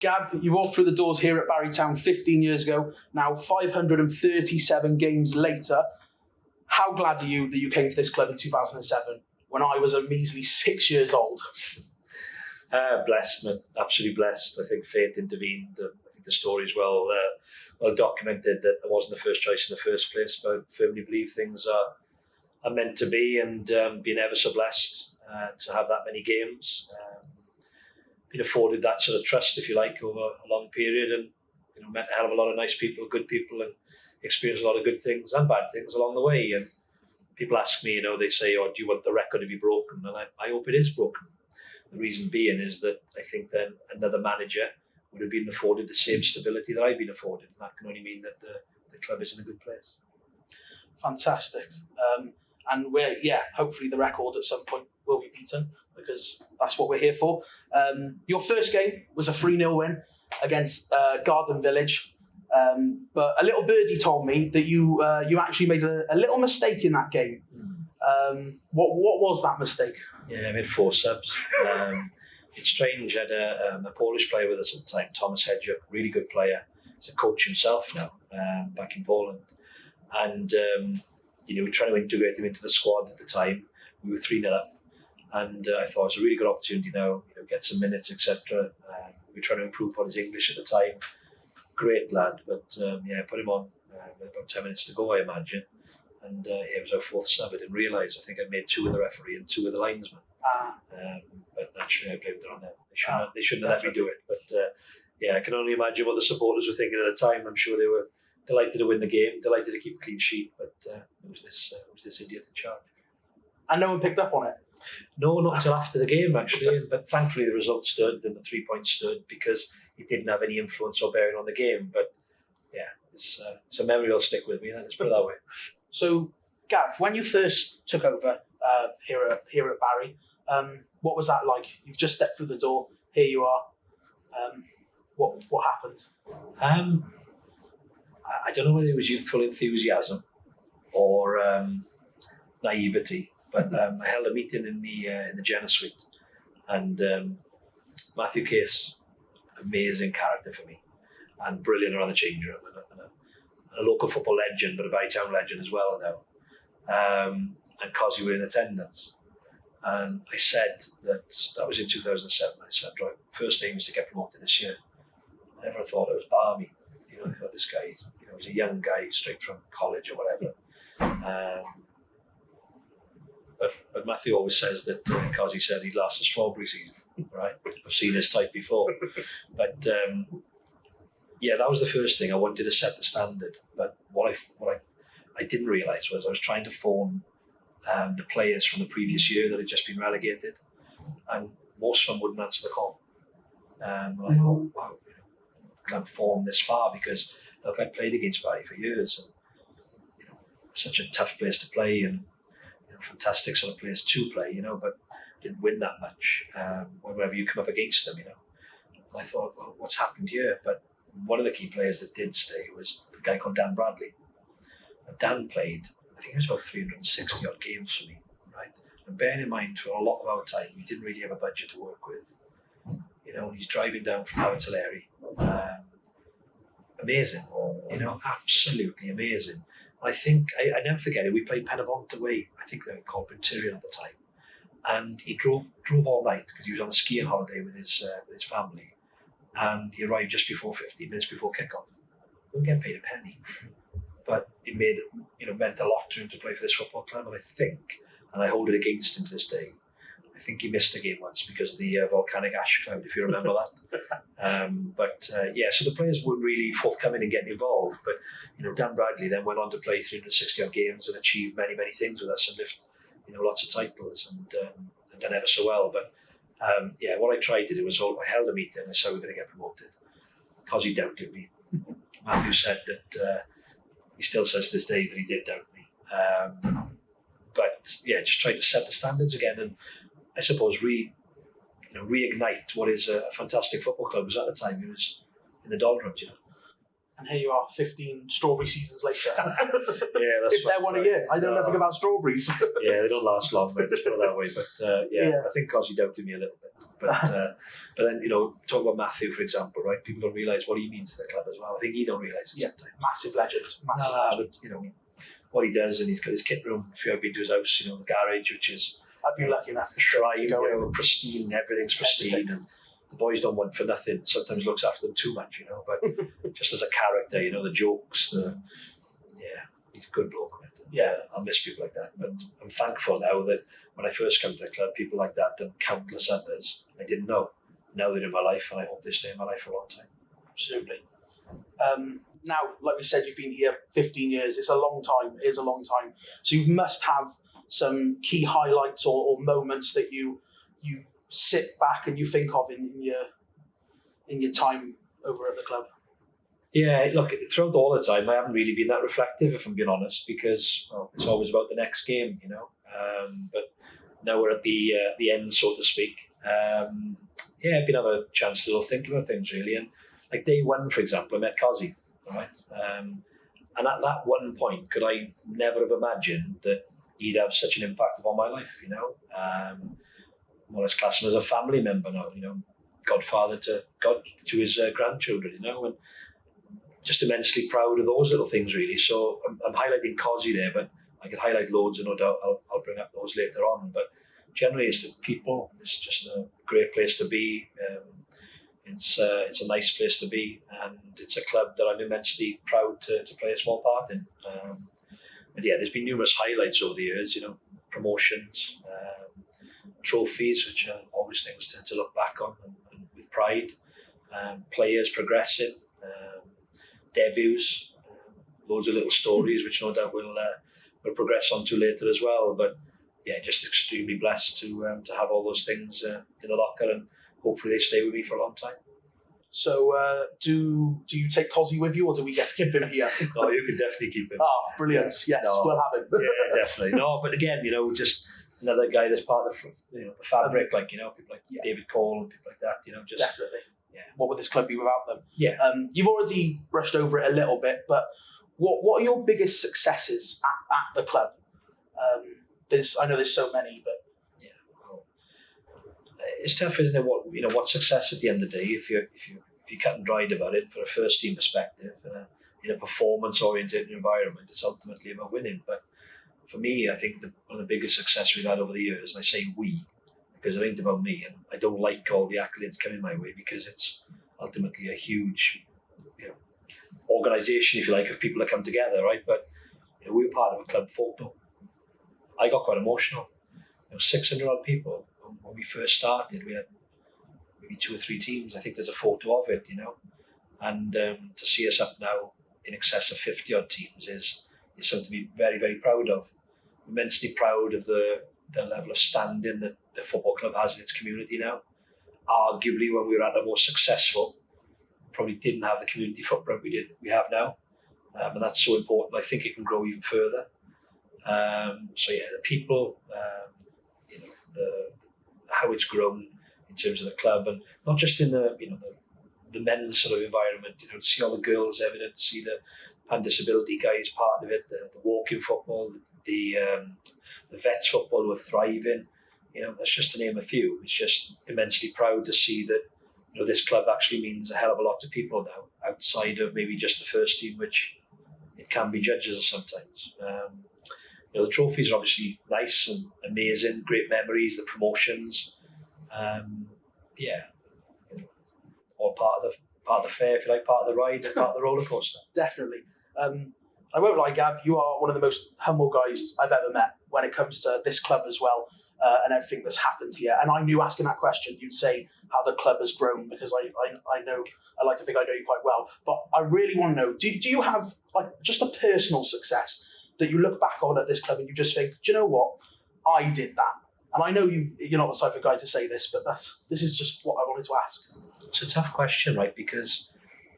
Gav, you walked through the doors here at Barry Town 15 years ago. Now 537 games later. How glad are you that you came to this club in 2007 when I was a measly 6 years old? Blessed, man. Absolutely blessed. I think fate intervened. I think the story is well documented that I wasn't the first choice in the first place, but I firmly believe things are meant to be, and being ever so blessed to have that many games. Been afforded that sort of trust, if you like, over a long period, and met a hell of a lot of nice people, good people, and experienced a lot of good things and bad things along the way. And people ask me, they say, "Oh, do you want the record to be broken?" And I hope it is broken. The reason being is that I think then another manager would have been afforded the same stability that I've been afforded. And that can only mean that the club is in a good place. Fantastic. And hopefully the record at some point will be beaten, because that's what we're here for. Your first game was a 3-0 win against Garden Village. But a little birdie told me that you actually made a little mistake in that game. What was that mistake? Yeah, I made 4 subs. It's strange. I had a Polish player with us at the time, Thomas Hedger, really good player. He's a coach himself now, back in Poland. And we were trying to integrate him into the squad at the time. We were 3-0 up. And I thought it was a really good opportunity now, get some minutes, etc. We were trying to improve on his English at the time. Great lad, but put him on with about 10 minutes to go, I imagine. And it was our 4th sub. I didn't realise. I think I made 2 with the referee and 2 with the linesman. But naturally, I blamed it on them. They shouldn't have let me do it. But I can only imagine what the supporters were thinking at the time. I'm sure they were delighted to win the game, delighted to keep a clean sheet. But it was this idiot in charge. And no one picked up on it? No, not until after the game, actually. But thankfully, the result stood and the 3 points stood, because it didn't have any influence or bearing on the game. But it's a memory that'll stick with me. Let's put it that way. So, Gav, when you first took over here at Barry, what was that like? You've just stepped through the door. Here you are. What happened? I don't know whether it was youthful enthusiasm or naivety, but I held a meeting in the Jenna Suite, and Matthew Case, amazing character for me, and brilliant around the change room, and a local football legend, but a Barry Town legend as well now. And Cosy were in attendance. And I said that was in 2007. I said, right, first aim is to get promoted this year. I never thought it was balmy. I thought this guy, he's a young guy straight from college or whatever. But Matthew always says that Cosy said he'd last the strawberry season, right? I've seen this type before. But that was the first thing. I wanted to set the standard. But what I didn't realise was I was trying to phone the players from the previous year that had just been relegated, and most of them wouldn't answer the call. And I thought, wow, can't phone this far, because look, I played against Barry for years, and such a tough place to play, and fantastic sort of place to play, but didn't win that much whenever you come up against them, And I thought, well, what's happened here? But one of the key players that did stay was a guy called Dan Bradley. And Dan played, I think it was about 360 odd games for me, right? And bearing in mind, for a lot of our time, we didn't really have a budget to work with. And he's driving down from Howard-Tulare. Amazing, absolutely amazing. I think, I never forget it, we played Penavont away, I think they were called Centurion at the time. And he drove all night, because he was on a skiing holiday with his family. And he arrived just before 15 minutes before kickoff. We weren't getting paid a penny. But it meant a lot to him to play for this football club. And I think, and I hold it against him to this day, I think he missed a game once because of the volcanic ash cloud, if you remember that. So the players weren't really forthcoming in getting involved. But, Dan Bradley then went on to play 360 odd games and achieve many, many things with us, and lift, lots of titles, and done ever so well. But, what I tried to do was I held a meeting and I said we're going to get promoted. Because he doubted me. Matthew said that he still says to this day that he did doubt me. Just tried to set the standards again, and I suppose reignite what is a fantastic football club. Because at the time it was in the doldrums, And here you are, 15 strawberry seasons later. Yeah, that's if they're one a year, I know nothing about strawberries. Yeah, they don't last long, but let's put it that way. But yeah, I think Cosy doubted me a little bit. But then, talk about Matthew, for example, right? People don't realise what he means to the club as well. I think he don't realise it sometimes. Massive legend. But, what he does, and he's got his kit room. If you've ever been to his house, the garage, which is I've been lucky enough to go in. Pristine, everything's pristine, and the boys don't want for nothing. Sometimes looks after them too much, but just as a character, the jokes, he's a good bloke. Yeah, I'll miss people like that, but I'm thankful now that when I first came to the club, people like that and countless others I didn't know. Now they're in my life, and I hope they stay in my life for a long time. Absolutely. Now, like we said, you've been here 15 years. It's a long time. It is a long time. So you must have some key highlights or moments that you sit back and you think of in your time over at the club. Yeah, look, throughout all the time, I haven't really been that reflective, if I'm being honest, because it's always about the next game, But now we're at the end, so to speak. I've been having a chance to think about things, really. And like day one, for example, I met Cosy, right? And at that one point, could I never have imagined that he'd have such an impact upon my life, More or less class him as a family member now, godfather to his grandchildren, and just immensely proud of those little things, really. So I'm highlighting Cosy there, but I could highlight loads, and no doubt I'll bring up those later on. But generally, it's the people. It's just a great place to be. It's a nice place to be, and it's a club that I'm immensely proud to play a small part in. And yeah, there's been numerous highlights over the years, promotions, trophies, which are always things to look back on and with pride. Players progressing. Debuts, loads of little stories, which no doubt we'll progress on to later as well. But yeah, just extremely blessed to have all those things in the locker, and hopefully they stay with me for a long time. So, do you take Cosy with you, or do we get to keep him here? No, you can definitely keep him. Oh, brilliant! Yes, we'll have him. Yeah, definitely. No, but again, just another guy that's part of the fabric, people like David Cole and people like that. Just definitely. Yeah. What would this club be without them? Yeah. You've already brushed over it a little bit, but what are your biggest successes at the club? I know there's so many, but yeah, well, it's tough, isn't it? What success at the end of the day? If you're cut and dried about it, for a first team perspective, in a performance oriented environment, it's ultimately about winning. But for me, I think one of the biggest success we've had over the years, and I say we, because it ain't about me, and I don't like all the accolades coming my way, because it's ultimately a huge, organisation, if you like, of people that come together, right? But we were part of a club photo. I got quite emotional. 600 odd people when we first started. We had maybe 2 or 3 teams. I think there's a photo of it, and to see us up now in excess of 50 odd teams is something to be very, very proud of. Immensely proud of the level of standing that the football club has in its community now. Arguably, when we were at our most successful, probably didn't have the community footprint we have now, and that's so important. I think it can grow even further. The people, how it's grown in terms of the club, and not just in the men's sort of environment. To see all the girls evident, to see the pan disability guys part of it, the walking football, the vets football were thriving. That's just to name a few. It's just immensely proud to see that this club actually means a hell of a lot to people now, outside of maybe just the first team, which it can be judges of sometimes. The trophies are obviously nice and amazing, great memories, the promotions. All part of the fair, if you like, part of the ride, part of the roller coaster. Definitely. I won't lie, Gav, you are one of the most humble guys I've ever met when it comes to this club as well, and everything that's happened here. And I knew asking that question, you'd say how the club has grown, because I like to think I know you quite well. But I really want to know, do you have just a personal success that you look back on at this club and you just think, do you know what? I did that. And I know you're not the type of guy to say this, but this is just what I wanted to ask. It's a tough question, right? Because,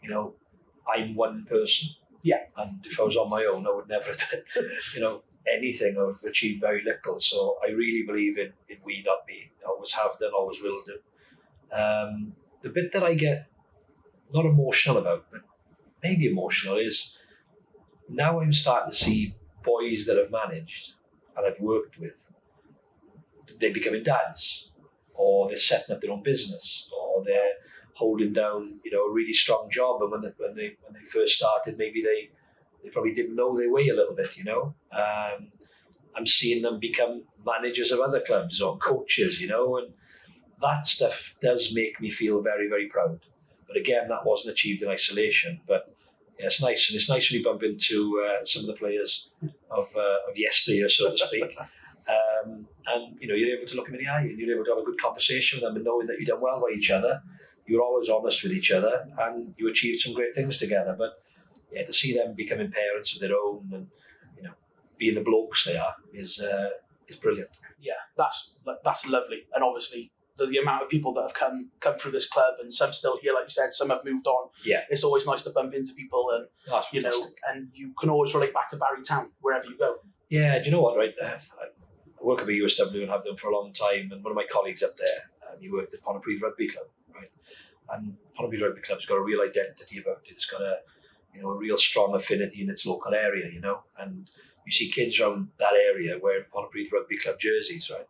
I'm one person. Yeah. And if I was on my own, I would never have done, anything. I would achieve very little. So I really believe in we, not me. Always have done, always will do. The bit that I get not emotional about, but maybe emotional is now I'm starting to see boys that I've managed and I've worked with, they're becoming dads, or they're setting up their own business, or they're holding down, a really strong job. And when they first started, maybe they probably didn't know their way a little bit. I'm seeing them become managers of other clubs or coaches, and that stuff does make me feel very, very proud. But again, that wasn't achieved in isolation. But yeah, it's nice, and it's nice when you bump into some of the players of yesteryear, so to speak. And you're able to look them in the eye, and you're able to have a good conversation with them, and knowing that you've done well by each other. You were always honest with each other, and you achieved some great things together. But yeah, to see them becoming parents of their own, and being the blokes they are, is brilliant. Yeah, that's lovely, and obviously the amount of people that have come through this club, and some still here, like you said, some have moved on. Yeah, it's always nice to bump into people, and and you can always relate back to Barry Town wherever you go. Yeah, do you know what? Right, I work at the USW and have done for a long time, and one of my colleagues up there, he worked at Pontypridd Rugby Club, right? And Pontypridd Rugby Club's got a real identity about it. It's got a real strong affinity in its local area, and you see kids around that area wearing Pontypridd Rugby Club jerseys, right?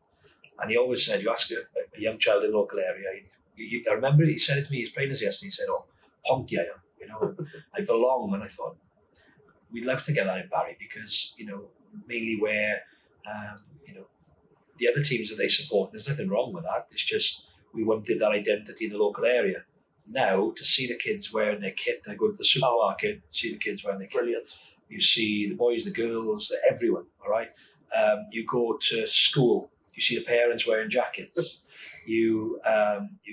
And he always said, you ask a young child in the local area, I remember he said it to me, he was playing us yesterday, he said, oh, Ponty I am, I belong. And I thought, we'd love to get that in Barry, because, mainly where, the other teams that they support, there's nothing wrong with that. It's just, we wanted that identity in the local area. Now, to see the kids wearing their kit, I go to the supermarket, see the kids wearing their kit. Brilliant. You see the boys, the girls, everyone, all right? You go to school, you see the parents wearing jackets. You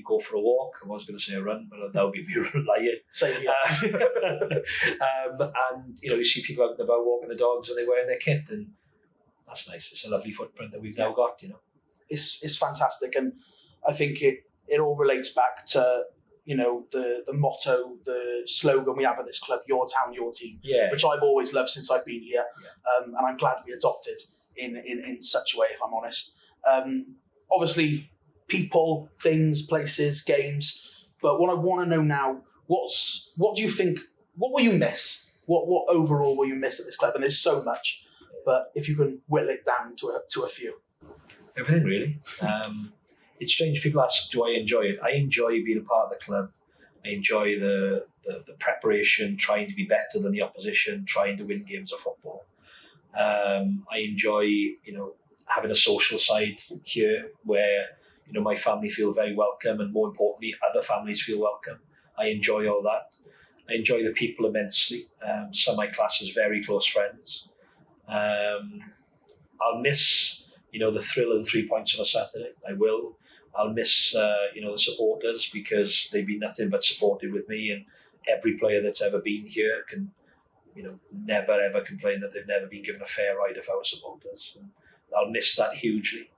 go for a walk. I was going to say a run, but that would be me lying. Same here. And you see people out and about walking the dogs, and they're wearing their kit, and that's nice. It's a lovely footprint that we've now got. It's fantastic, and I think it all relates back to the motto, the slogan we have at this club: "Your town, your team," which I've always loved since I've been here, and I'm glad we adopted in such a way. If I'm honest, obviously, people, things, places, games. But what I want to know now, what do you think? What will you miss? What overall will you miss at this club? And there's so much, but if you can whittle it down to a few. Everything really. It's strange. People ask, do I enjoy it? I enjoy being a part of the club. I enjoy the preparation, trying to be better than the opposition, trying to win games of football. I enjoy, having a social side here where, my family feel very welcome, and more importantly, other families feel welcome. I enjoy all that. I enjoy the people immensely. Some of my class is very close friends. I'll miss, the thrill of the 3 points on a Saturday. I will. I'll miss, the supporters, because they've been nothing but supportive with me, and every player that's ever been here can, never ever complain that they've never been given a fair ride of our supporters. And I'll miss that hugely.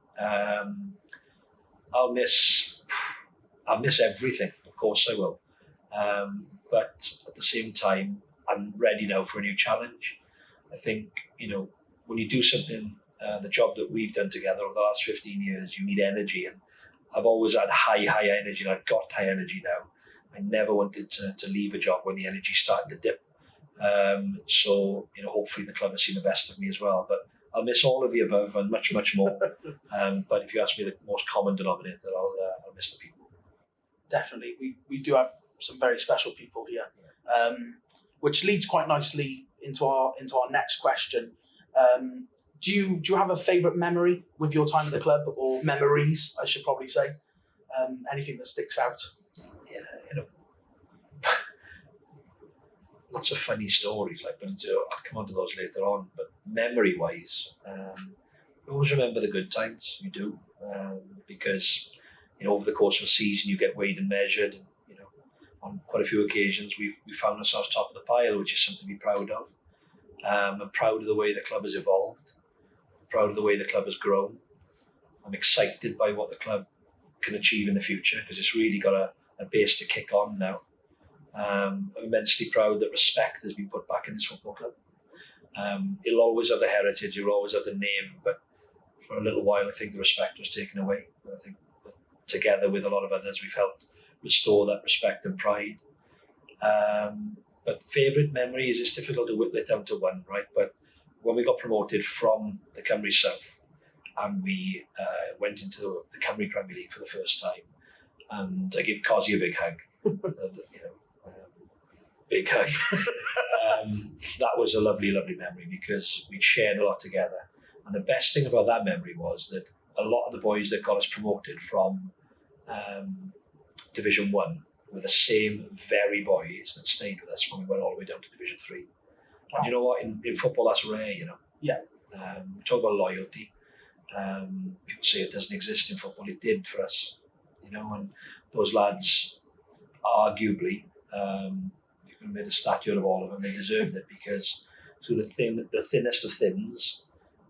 I'll miss everything. Of course I will. But at the same time, I'm ready now for a new challenge. I think, when you do something, the job that we've done together over the last 15 years, you need energy. And I've always had high energy, and I've got high energy now. I never wanted to leave a job when the energy started to dip. So, hopefully the club has seen the best of me as well. But I'll miss all of the above and much, much more. But if you ask me the most common denominator, I'll miss the people. Definitely. We do have some very special people here, which leads quite nicely into our next question. Do you have a favourite memory with your time at the club, or memories, I should probably say? Anything that sticks out? Yeah, lots of funny stories, but I'll come on to those later on. But memory-wise, you always remember the good times. You do, because over the course of a season you get weighed and measured. And, on quite a few occasions we found ourselves top of the pile, which is something to be proud of. I'm proud of the way the club has evolved. I'm proud of the way the club has grown. I'm excited by what the club can achieve in the future, because it's really got a base to kick on now. I'm immensely proud that respect has been put back in this football club. It'll always have the heritage, it'll always have the name, but for a little while I think the respect was taken away. I think that together with a lot of others we've helped restore that respect and pride. But favourite memories, it's difficult to whittle it down to one, right? But when we got promoted from the Cymru South and we went into the Cymru Premier League for the first time, and I gave Cosy a big hug, big hug. That was a lovely, lovely memory because we'd shared a lot together. And the best thing about that memory was that a lot of the boys that got us promoted from Division 1 were the same very boys that stayed with us when we went all the way down to Division 3. Wow. And you know what? In football, that's rare, you know. Yeah. We talk about loyalty. People say it doesn't exist in football. It did for us, you know. And those lads, arguably, you could have made a statue of all of them. They deserved it because through the thinnest of thins,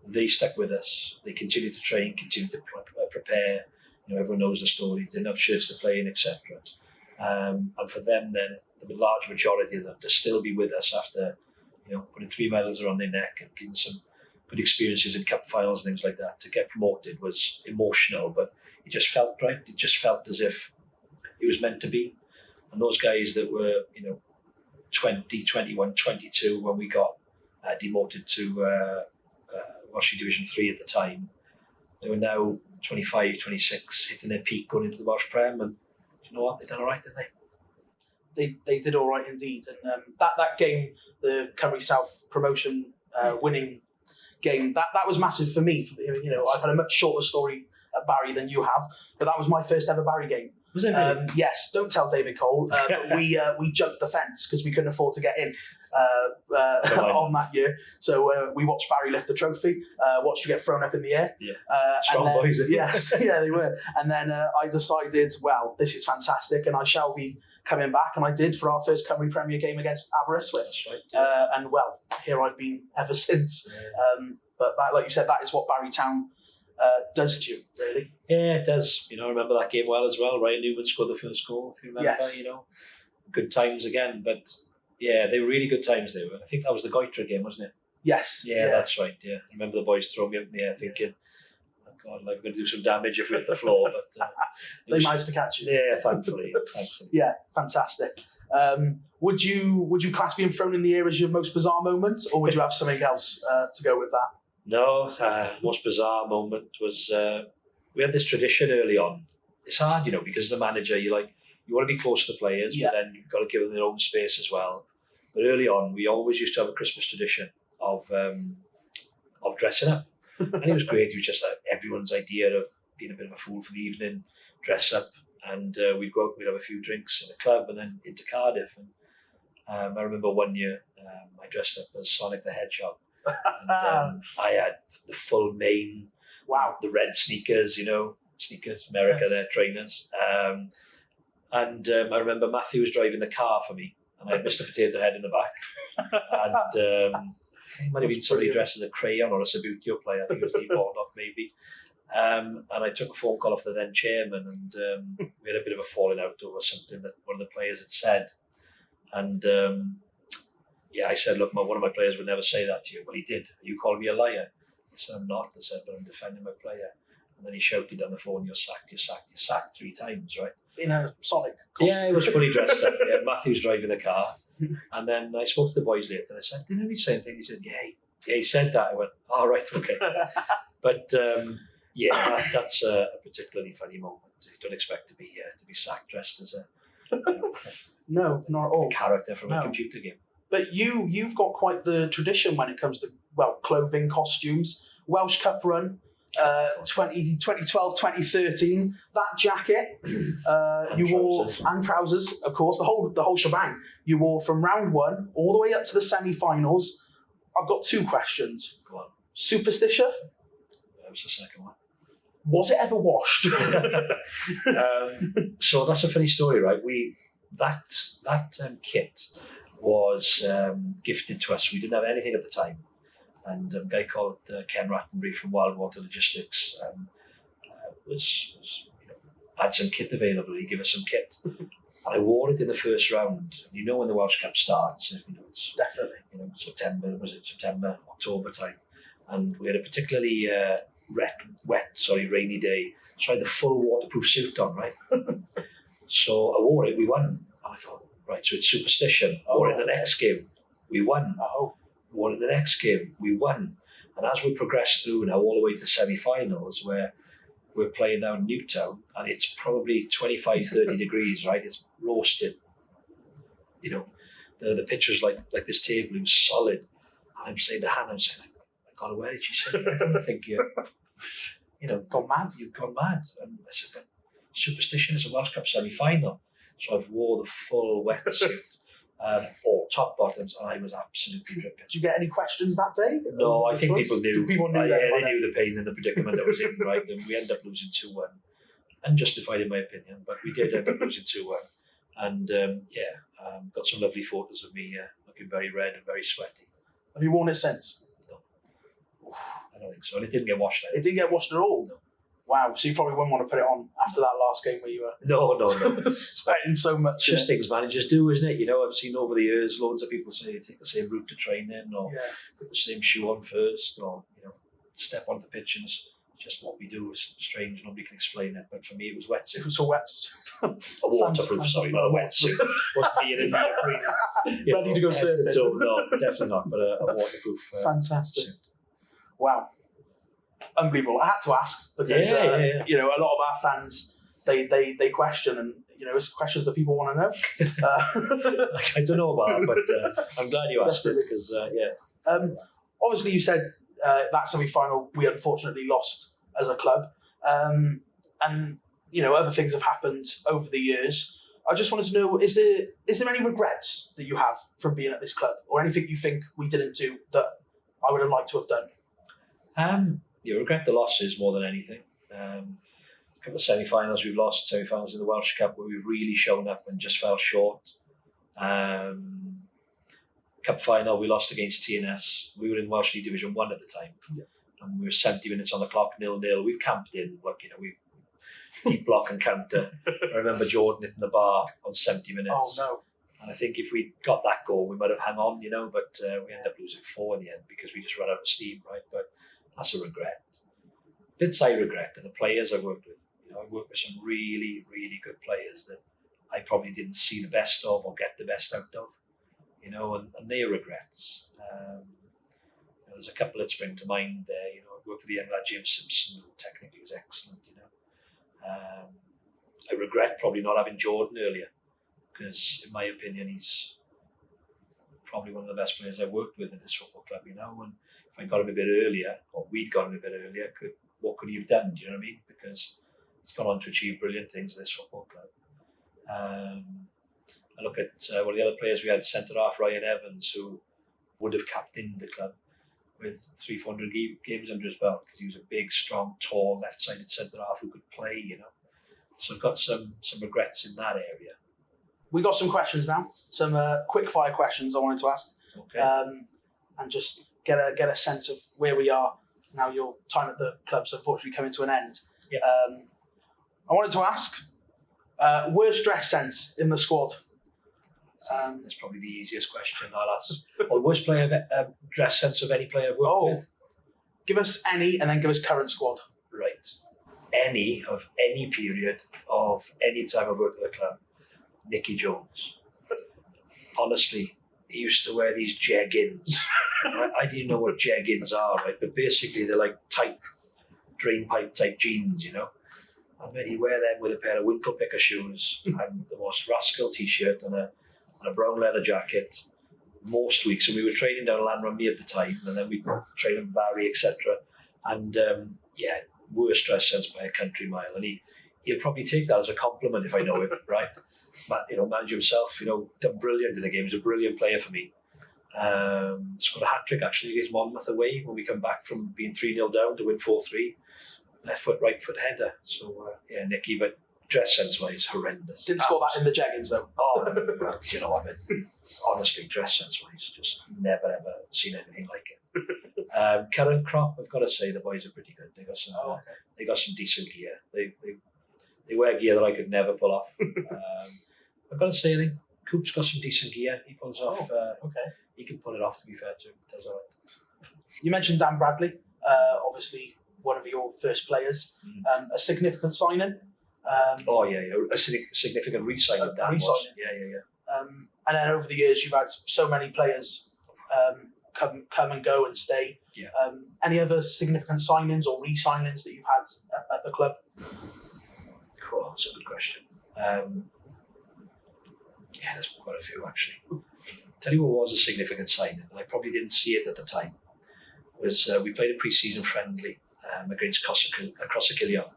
they stuck with us. They continued to train, continued to prepare. You know, everyone knows the story. Didn't have shirts to play in, etc. And for them, then the large majority of them to still be with us after, you know, putting 3 medals around their neck and getting some good experiences in cup finals and things like that. To get promoted was emotional, but it just felt right. It just felt as if it was meant to be. And those guys that were, you know, 20, 21, 22 when we got demoted to Welsh Division 3 at the time, they were now 25, 26, hitting their peak going into the Welsh Prem, and you know what, they done all right, didn't they? They did all right indeed, and that game, the Cymru South promotion winning game, that was massive for me. You know, I've had a much shorter story at Barry than you have, but that was my first ever Barry game. Was it really? Yes, don't tell David Cole. But we jumped the fence because we couldn't afford to get in on that year. So we watched Barry lift the trophy, watched you get thrown up in the air. Yeah, strong boys. Yes, yeah, they were. And then I decided, well, this is fantastic, and I shall be coming back. And I did for our first Cymru Premier game against Aberystwyth. That's right, yeah. And well, here I've been ever since. Yeah. But that, like you said, that is what Barry Town does to you, really. Yeah, it does. You know, I remember that game well as well. Ryan Newman scored the first goal, if you remember. Yes. You know, good times again. But yeah, they were really good times. They were. I think that was the Goitra game, wasn't it? Yes. Yeah, that's right. Yeah, I remember the boys throwing me up in the air, thinking, "Oh God, like, we're going to do some damage if we hit the floor." But they managed to catch you. Yeah, thankfully. Yeah, fantastic. Would you class being thrown in the air as your most bizarre moment, or would you have something else to go with that? No, most bizarre moment was we had this tradition early on. It's hard, you know, because as a manager, you want to be close to the players, but then you've got to give them their own space as well. But early on, we always used to have a Christmas tradition of dressing up, and it was great. It was just everyone's idea of being a bit of a fool for the evening, dress up, and we'd go out, we'd have a few drinks in the club, and then into Cardiff. And I remember one year I dressed up as Sonic the Hedgehog. And I had the full mane, wow, the red sneakers, America, their trainers. And I remember Matthew was driving the car for me, and I had Mr. Potato Head in the back. And he might have been somebody dressed as a Crayon or a Sabutio player, I think it was Lee Baldock maybe. And I took a phone call off the then chairman, and we had a bit of a falling out over something that one of the players had said. And I said, look, one of my players would never say that to you. Well, he did. You called me a liar. I said, I'm not. I said, but I'm defending my player. And then he shouted on the phone, you're sacked, you're sacked, you're sacked 3 times, right? In a Sonic costume. Yeah, he was fully dressed up. Yeah, Matthew's driving the car. And then I spoke to the boys later and I said, didn't he say anything? He said, yeah, he said that. I went, all right, okay. But that's a particularly funny moment. You don't expect to be sacked dressed as no, not at all. A character from a computer game. But you've got quite the tradition when it comes to, well, clothing, costumes. Welsh Cup run, 2012, 2013. That jacket you wore, and trousers, of course, the whole shebang. You wore from round 1 all the way up to the semi-finals. I've got 2 questions. Go on. Superstition? That was the second one. Was it ever washed? So that's a funny story, right? That kit was gifted to us. We didn't have anything at the time, and a guy called Ken Rattenbury from Wild Water Logistics had some kit available. He gave us some kit, and I wore it in the first round. You know when the Welsh Cup starts, it's definitely September, October time, and we had a particularly rainy day. So I had the full waterproof suit on, right? So I wore it. We won, and I thought, Right, so it's superstition. Or in the next game, we won. Oh. Or in the next game, we won. And as we progress through now, all the way to semi-finals, where we're playing now in Newtown, and it's probably 25, 30 degrees, right? It's roasted. You know, the pitcher's like this table, it was solid. And I'm saying to Hannah, I got away. She said, I don't think Gone mad. You've gone mad. And I said, but superstition is a Welsh Cup semi-final. So I've wore the full wetsuit, all top bottoms, and I was absolutely dripping. Did you get any questions that day? No, I think people knew. People knew they knew the pain and the predicament I was in, right? And we ended up losing 2-1. Unjustified in my opinion, but we did end up losing 2-1. And got some lovely photos of me looking very red and very sweaty. Have you worn it since? No. I don't think so. And it didn't get washed out. It didn't get washed at all? No. Wow, so you probably wouldn't want to put it on after that last game where you were No. sweating so much. It's just things managers do, isn't it? I've seen over the years loads of people say take the same route to training, or put the same shoe on first, or step onto the pitch, and it's just what we do. It's strange, nobody can explain it. But for me, it was wetsuit. It was a wetsuit. A waterproof, sorry, not a wetsuit. Wasn't me in the Ready to go surfing. No, definitely not, but a waterproof. Fantastic. Suit. Wow. Unbelievable. I had to ask because a lot of our fans they question, and it's questions that people want to know. I don't know about it, but I'm glad you asked it because obviously you said that semi-final we unfortunately lost as a club, and other things have happened over the years. I just wanted to know, is there any regrets that you have from being at this club, or anything you think we didn't do that I would have liked to have done? You regret the losses more than anything. A couple of semi-finals we've lost, semi-finals in the Welsh Cup where we've really shown up and just fell short. Cup final we lost against TNS. We were in Welsh League Division 1 at the time. Yeah. And we were 70 minutes on the clock, 0-0. We've camped in, we've deep block and counter. I remember Jordan hitting the bar on 70 minutes. Oh no. And I think if we got that goal, we might have hung on, but we ended up losing 4 in the end because we just ran out of steam, right? But that's a regret. Bits I regret, and the players I worked with. I worked with some really, really good players that I probably didn't see the best of or get the best out of, and they are regrets. There's a couple that spring to mind there. I worked with the young lad James Simpson, who technically was excellent. I regret probably not having Jordan earlier, because in my opinion he's probably one of the best players I've worked with at this football club. And if I got him a bit earlier, or we'd got him a bit earlier, what could he have done? Do you know what I mean? Because he's gone on to achieve brilliant things at this football club. I look at one of the other players we had, centre half Ryan Evans, who would have captained the club with 300-400 games under his belt, because he was a big, strong, tall, left-sided centre half who could play. So I've got some regrets in that area. We got some questions now, some quick fire questions I wanted to ask, okay. And just get a sense of where we are now. Your time at the club's unfortunately coming to an end. Yeah. I wanted to ask, worst dress sense in the squad. That's probably the easiest question I'll ask. Or the worst dress sense of any player I've worked with. Give us any, and then give us current squad. Right. Any of any period of any time I've worked at the club. Nicky Jones. Honestly, he used to wear these jeggings. I didn't know what jeggings are, right? But basically they're like tight, drain pipe type jeans, And then he'd wear them with a pair of winkle picker shoes and the most rascal t-shirt and a brown leather jacket most weeks. And we were training down Lanramie at the time, and then we'd train in Barry, etc. And worst dress sense by a country mile. And he'll probably take that as a compliment if I know it, right? Manager himself, done brilliant in the game. He's a brilliant player for me. Scored a hat-trick actually against Monmouth away when we come back from being 3-0 down to win 4-3. Left foot, right foot header. So, Nicky, but dress sense-wise, horrendous. Didn't score that in the jeggings though. Oh, well, honestly, dress sense-wise, just never ever seen anything like it. Current crop, I've got to say, the boys are pretty good. They got some decent gear. They wear gear that I could never pull off. I've got to say, I think Coop's got some decent gear. He pulls off. He can pull it off. To be fair to him, does all right. You mentioned Dan Bradley, obviously one of your first players. A significant signing. A significant re-signing. Dan was. Re-signing. Yeah. And then over the years, you've had so many players come and go and stay. Yeah. Any other significant signings or re-signings that you've had at the club? Cool, that's a good question. There's quite a few actually. Tell you what was a significant signing, and I probably didn't see it at the time, was we played a pre-season friendly against Crossakillion,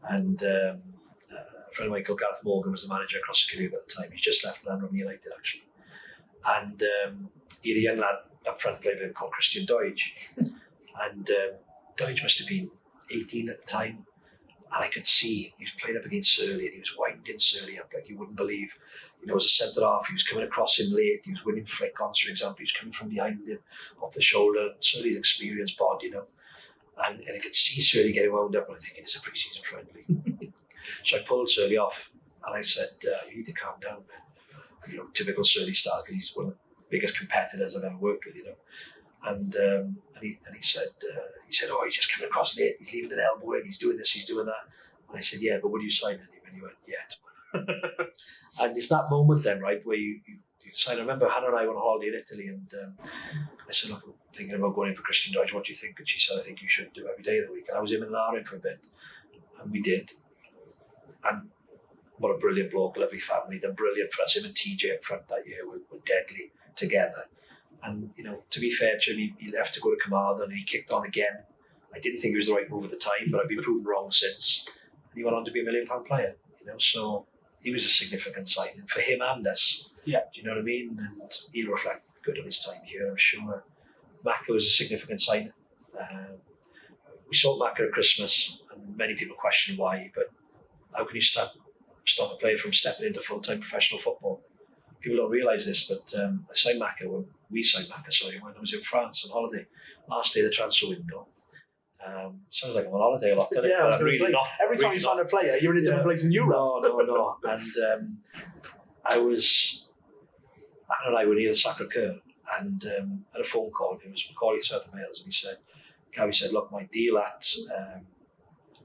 and a friend of mine called Gareth Morgan was the manager of Crossakillion at the time. He's just left Landrum United actually, and he had a young lad up front playing with him called Christian Doige, and Doige must have been 18 at the time, and I could see he was playing up against Surley and he was winding Surley up like you wouldn't believe. As a centre half, he was coming across him late, he was winning flick-ons, for example, he was coming from behind him off the shoulder. Surley's experienced bod, and I could see Surley getting wound up, and I'm thinking it's a pre-season friendly. So I pulled Surley off and I said, you need to calm down, man. Typical Surley style, because he's one of the biggest competitors I've ever worked with, And he said, oh, he's just coming across late, he's leaving an elbow in, he's doing this, he's doing that. And I said, yeah, but would you sign him? And he went, yeah. And it's that moment then, right, where you decide. I remember Hannah and I went on holiday in Italy, and I said, look, I'm thinking about going in for Christian Doige, what do you think? And she said, I think you should do every day of the week. And I was in Milan for a bit, and we did. And what a brilliant bloke, lovely family, they're brilliant for us. Him and TJ up front that year were deadly together. And, to be fair to him, he left to go to Carmarthen and he kicked on again. I didn't think it was the right move at the time, but I've been proven wrong since. And he went on to be £1 million player, so he was a significant signing for him and us. Yeah. Do you know what I mean? And he'll reflect good on his time here, I'm sure. Maka was a significant signing. We sold Maka at Christmas, and many people question why, but how can you stop a player from stepping into full-time professional football? People don't realise this, but we signed Maka when I was in France on holiday. Last day of the transfer window. Sounds like I'm on holiday a lot, doesn't it? Yeah, I was really not. Every time really you sign a player, you're in a different place in Europe. No. And Anna and I were near the Sacre-Cœur, and had a phone call. It was Macaulay, South Wales, and Gavin said, look, my deal at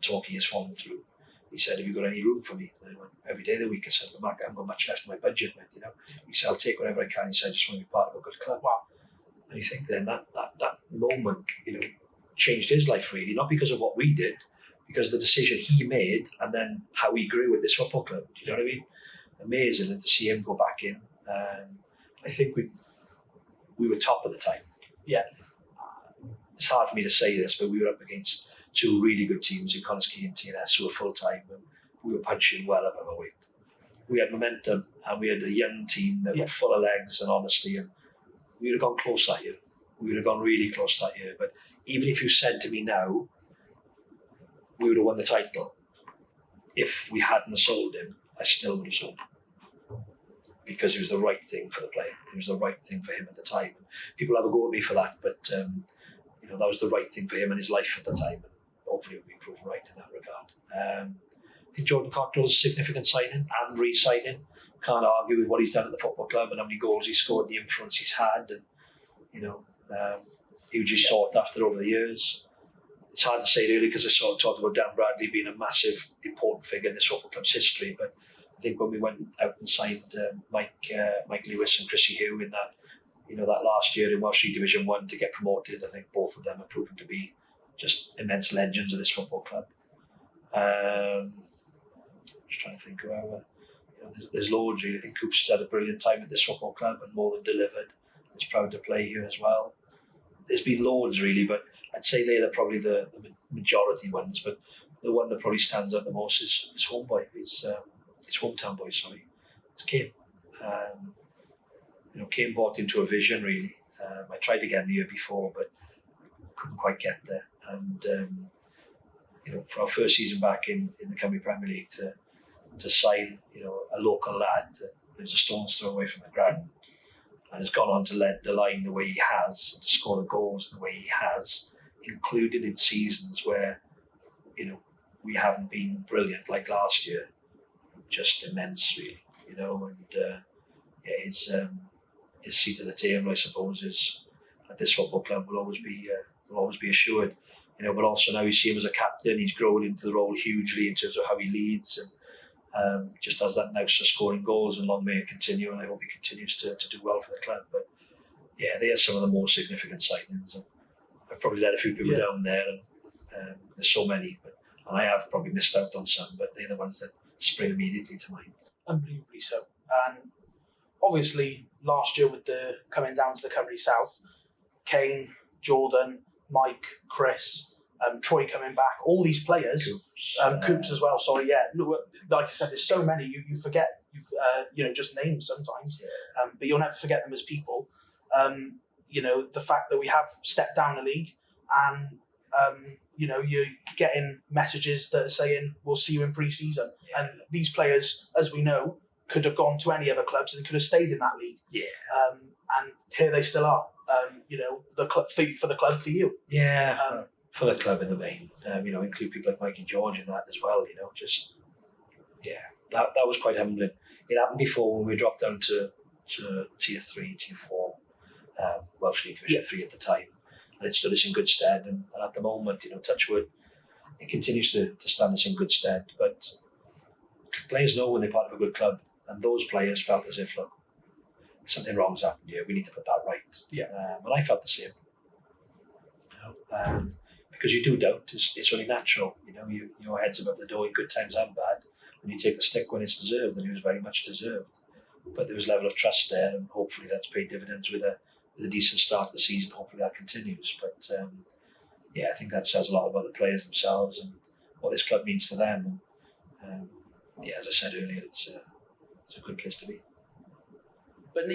Torquay has fallen through. He said, have you got any room for me? And I went, every day of the week. I said, well, Mark, I haven't got much left of my budget, mate, He said, I'll take whatever I can. He said, I just want to be part of a good club. Wow. And you think then that moment, changed his life really, not because of what we did, because of the decision he made and then how he grew with this football club. Do you know what I mean? Amazing. And to see him go back in, I think we were top at the time. Yeah. It's hard for me to say this, but we were up against two really good teams in Connaskey and TNS who were full-time, and we were punching well above our weight. We had momentum, and we had a young team that were full of legs and honesty, and we would have gone close that year. We would have gone really close that year. But even if you said to me now, we would have won the title, if we hadn't sold him, I still would have sold him. Because it was the right thing for the player. It was the right thing for him at the time. People have a go at me for that, but that was the right thing for him and his life at the time. Hopefully we'll be proven right in that regard. I think Jordan Cottrell's a significant signing and re-signing. Can't argue with what he's done at the football club and how many goals he's scored, the influence he's had, and he was just sought after over the years. It's hard to say really, because I sort of talked about Dan Bradley being a massive, important figure in this football club's history. But I think when we went out and signed Mike Lewis and Chrissy Hugh in that last year in Welsh League Division 1 to get promoted, I think both of them have proven to be just immense legends of this football club. Just trying to think of how. There's loads really. I think Coops has had a brilliant time at this football club and more than delivered. He's proud to play here as well. There's been loads really, but I'd say they're probably the majority ones. But the one that probably stands out the most is Homeboy. It's Hometown Boy, sorry. It's Kim. Kim bought into a vision really. I tried again the year before, but couldn't quite get there. And for our first season back in the Cymru Premier League to sign a local lad that lives a stone's throw away from the ground and has gone on to lead the line the way he has, to score the goals the way he has, including in seasons where we haven't been brilliant like last year. Just immense really, and his seat at the table, I suppose, is at this football club will always be assured. But also now you see him as a captain, he's grown into the role hugely in terms of how he leads, and just has that nous for scoring goals, and long may it continue, and I hope he continues to do well for the club. But yeah, they are some of the more significant signings. And I've probably let a few people down there, and there's so many, and I have probably missed out on some, but they're the ones that spring immediately to mind. Unbelievably so. And obviously, last year with the coming down to the Cymru South, Kane, Jordan, Mike, Chris, Troy coming back, all these players, Coops as well. Sorry, yeah. Like I said, there's so many you forget. You've just names sometimes, but you'll never forget them as people. The fact that we have stepped down the league, and you're getting messages that are saying we'll see you in pre-season, and these players, as we know, could have gone to any other clubs and could have stayed in that league. And here they still are. The club for the club for you. For the club in the main. Include people like Mike and George in that as well. That was quite humbling. It happened before when we dropped down to tier 3, tier 4, Welsh League Division 3 at the time, and it stood us in good stead. And at the moment, touchwood, it continues to stand us in good stead. But players know when they're part of a good club, and those players felt as if, look, something wrong's happened here. We need to put that right. And I felt the same. Because you do doubt. It's only natural. Your head's above the door in good times and bad. When you take the stick when it's deserved, and it was very much deserved. But there was a level of trust there, and hopefully that's paid dividends with a decent start to the season. Hopefully that continues. But I think that says a lot about the players themselves and what this club means to them. And as I said earlier, it's a good place to be. But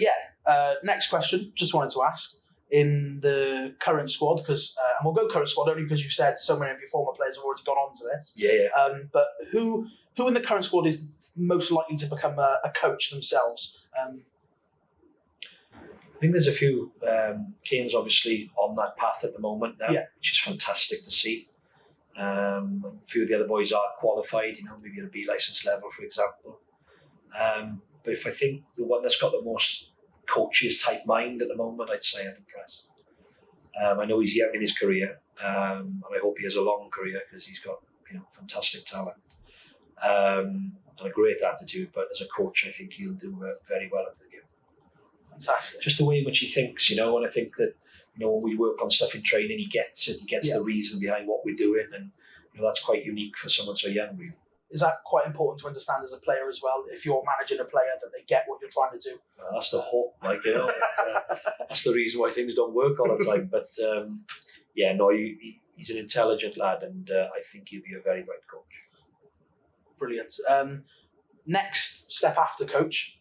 next question. Just wanted to ask, in the current squad, because and we'll go current squad only because you said so many of your former players have already gone on to this. But who in the current squad is most likely to become a coach themselves? I think there's a few. Kane's obviously on that path at the moment now, which is fantastic to see. A few of the other boys are qualified, maybe at a B licence level, for example. But if I think the one that's got the most coach's type mind at the moment, I'd say Evan Press. I know he's young in his career, and I hope he has a long career because he's got fantastic talent and a great attitude. But as a coach, I think he'll do very well at the game. Fantastic. Just the way in which he thinks, and I think that when we work on stuff in training, he gets it. He gets the reason behind what we're doing, and that's quite unique for someone so young. Really. Is that quite important to understand as a player as well? If you're managing a player, that they get what you're trying to do. That's the hope, that's the reason why things don't work all the time. But he's an intelligent lad, and I think he'll be a very bright coach. Brilliant. Next step after coach,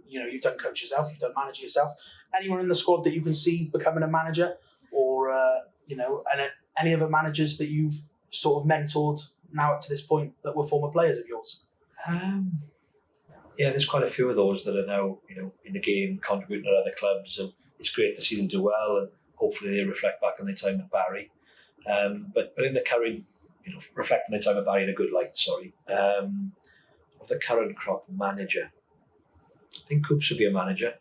you've done coach yourself, you've done manager yourself. Anyone in the squad that you can see becoming a manager, or and any other managers that you've sort of mentored now up to this point that were former players of yours? There's quite a few of those that are now, in the game, contributing at other clubs, and it's great to see them do well, and hopefully they reflect back on their time at Barry. But in the current, reflecting their time at Barry in a good light, of the current crop, manager, I think Coops would be a manager.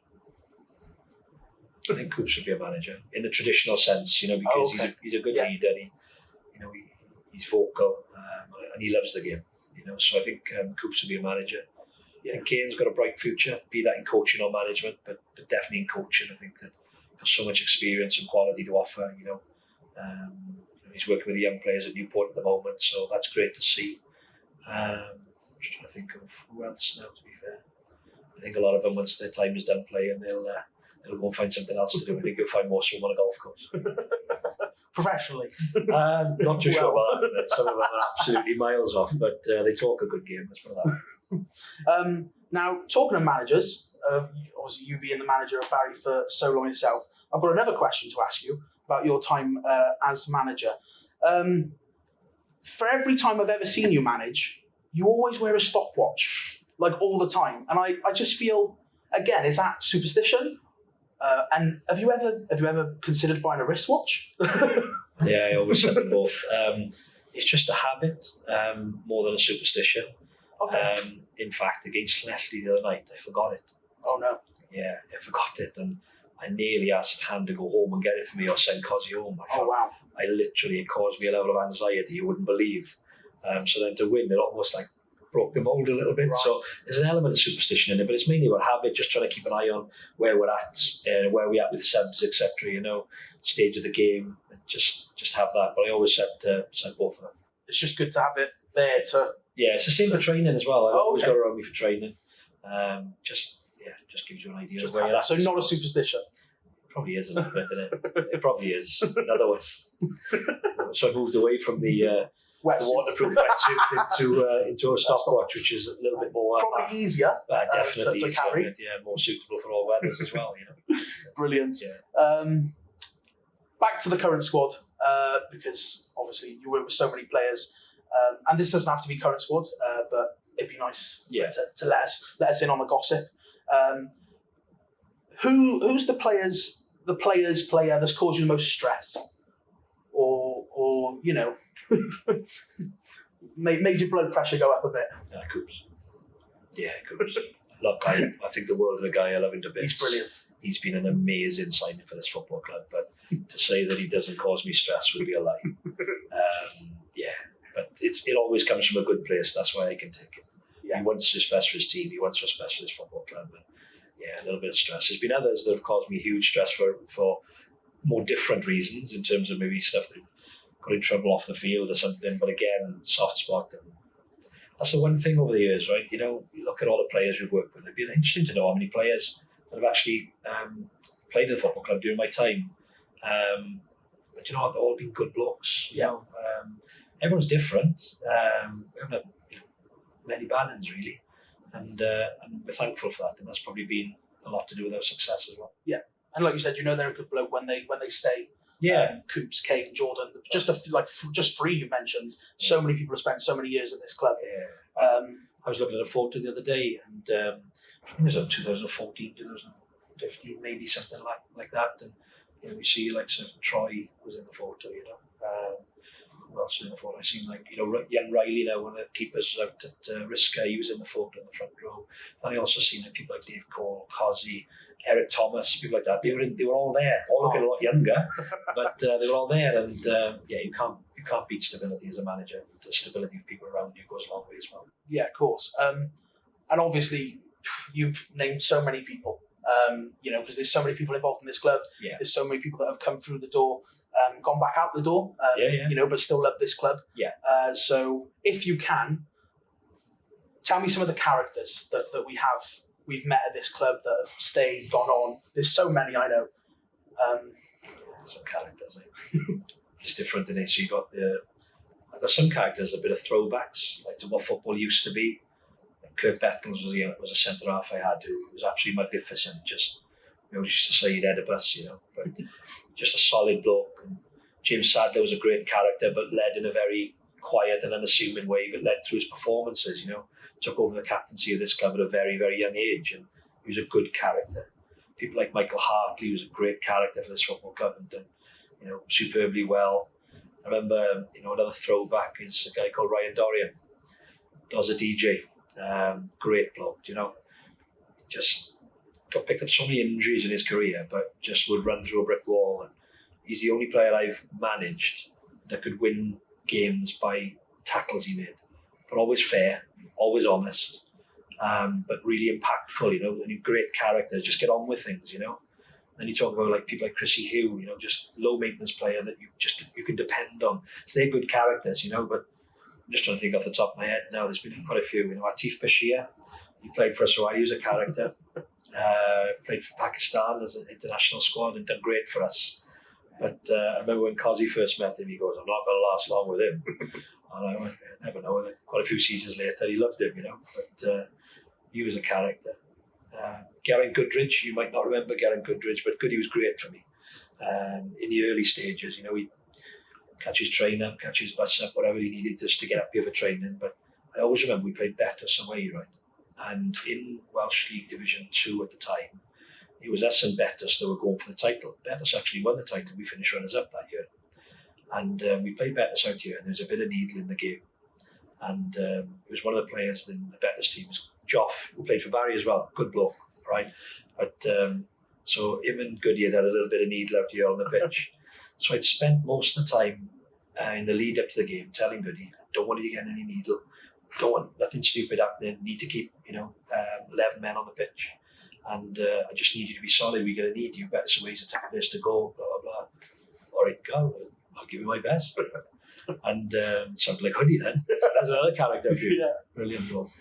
In the traditional sense, because he's a good leader. He's vocal, and he loves the game. So I think Coops will be a manager. And Kane's got a bright future, be that in coaching or management, but definitely in coaching. I think that he's so much experience and quality to offer. He's working with the young players at Newport at the moment, so that's great to see. Just trying to think of who else now. To be fair, I think a lot of them, once their time is done playing, they'll go and find something else to do. I think you'll find most of them on a golf course. Professionally? Not too sure about that. Some of them are absolutely miles off, but they talk a good game, let's put it that way. Now, talking of managers, obviously you being the manager of Barry for so long itself, I've got another question to ask you about your time as manager. For every time I've ever seen you manage, you always wear a stopwatch, like all the time. And I just feel, again, is that superstition? And have you ever considered buying a wristwatch? I always said them both. It's just a habit more than a superstition. Okay. In fact, against Leslie the other night, I forgot it. Oh no. Yeah, I forgot it, and I nearly asked Han to go home and get it for me or send Cosy home. It caused me a level of anxiety you wouldn't believe. So then to win, it almost like broke the mould a little bit. Right. So there's an element of superstition in it, but it's mainly about habit, just trying to keep an eye on where we're at, where we're at with subs, etc. Stage of the game, and just have that. But I always set both of them. It's just good to have it there to. Yeah, it's the same for training as well. I've always okay. got around me for training. Just gives you an idea of where you're at. So not a superstition. Probably is a little bit, isn't it? It probably is. Another one. So I moved away from the waterproof wetsuit into a stopwatch, which is a little bit more probably easier. Definitely to carry. More suitable for all weathers as well. Brilliant. Yeah. Back to the current squad, because obviously you work with so many players, and this doesn't have to be current squad, but it'd be nice to let us in on the gossip. Who's the player's player that's caused you the most stress, or made your blood pressure go up a bit? Coops. Yeah, Coops. Look, I think the world of the guy. I love him to bits. He's brilliant. He's been an amazing signing for this football club, but to say that he doesn't cause me stress would be a lie. But it always comes from a good place. That's why I can take it. Yeah. He wants what's best for his team. He wants what's best for his football club. And a little bit of stress. There's been others that have caused me huge stress for more different reasons, in terms of maybe stuff that got in trouble off the field or something. But again, soft spot. And that's the one thing over the years, right? You look at all the players we've worked with. It'd be interesting to know how many players that have actually played at the football club during my time. But they've all been good blokes. Everyone's different. We haven't had many bad ones really. And we're thankful for that, and that's probably been a lot to do with our success as well. Yeah, and like you said, they're a good bloke when they stay. Yeah, Coops, Kane, Jordan, just three you mentioned. So many people have spent so many years at this club. Yeah. I was looking at a photo the other day, and I think it was 2014, 2015, maybe something like that. And we see like sort of Troy was in the photo. Who else was in the photo? I seen young Riley now, one of the keepers out at Risca. He was in the photo in the front row. And I also seen people like Dave Cole, Cozzy, Eric Thomas, people like that. They were all there, all looking a lot younger, but they were all there. And you can't beat stability as a manager. The stability of people around you goes a long way as well. Yeah, of course. And obviously, you've named so many people. Because there's so many people involved in this club. Yeah. There's so many people that have come through the door. Gone back out the door, but still love this club. Yeah. So if you can, tell me some of the characters that we've met at this club that have stayed, gone on. There's so many, I know. Some characters, it's different, isn't it? So I've got some characters, a bit of throwbacks, like to what football used to be. Kurt Bettles was a centre half I had who was absolutely magnificent. We always used to say he'd Oedipus, but just a solid bloke. And James Sadler was a great character, but led in a very quiet and unassuming way, but led through his performances, took over the captaincy of this club at a very, very young age, and he was a good character. People like Michael Hartley was a great character for this football club and done, superbly well. I remember, another throwback is a guy called Ryan Dorian. Does a DJ, great bloke, just got picked up so many injuries in his career, but just would run through a brick wall. And he's the only player I've managed that could win games by tackles he made, but always fair, always honest, but really impactful. And great characters, just get on with things. Then you talk about people like Chrissy Hugh, just low maintenance player that you can depend on. So they're good characters, but I'm just trying to think off the top of my head now. There's been quite a few. Atif Bashir, he played for us a while. He was a character. Played for Pakistan as an international squad and done great for us. But I remember when Cozzy first met him, he goes, "I'm not going to last long with him." And I went, "I never know." And quite a few seasons later, he loved him, But he was a character. Geraint Goodridge, you might not remember Geraint Goodridge, but Goody was great for me. In the early stages, he'd catch his train up, catch his bus up, whatever he needed just to get up here for training. But I always remember we played Betis away, right? And in Welsh League Division 2 at the time, it was us and Betis that were going for the title. Betis actually won the title. We finished runners-up that year. And we played Betis out here, and there was a bit of needle in the game. And it was one of the players in the Betis team, was Joff, who played for Barry as well. Good bloke, right? But so him and Goody had a little bit of needle out here on the pitch. So I'd spent most of the time in the lead up to the game telling Goody, "Don't want you getting any needle. don't want nothing stupid happening. Need to keep 11 men on the pitch, and I just need you to be solid. We're going to need you. Better ways of taking this to go. Blah blah blah. All right, go. I'll give you my best. And sounds like Hoodie then. There's another character for you. Yeah. Brilliant role.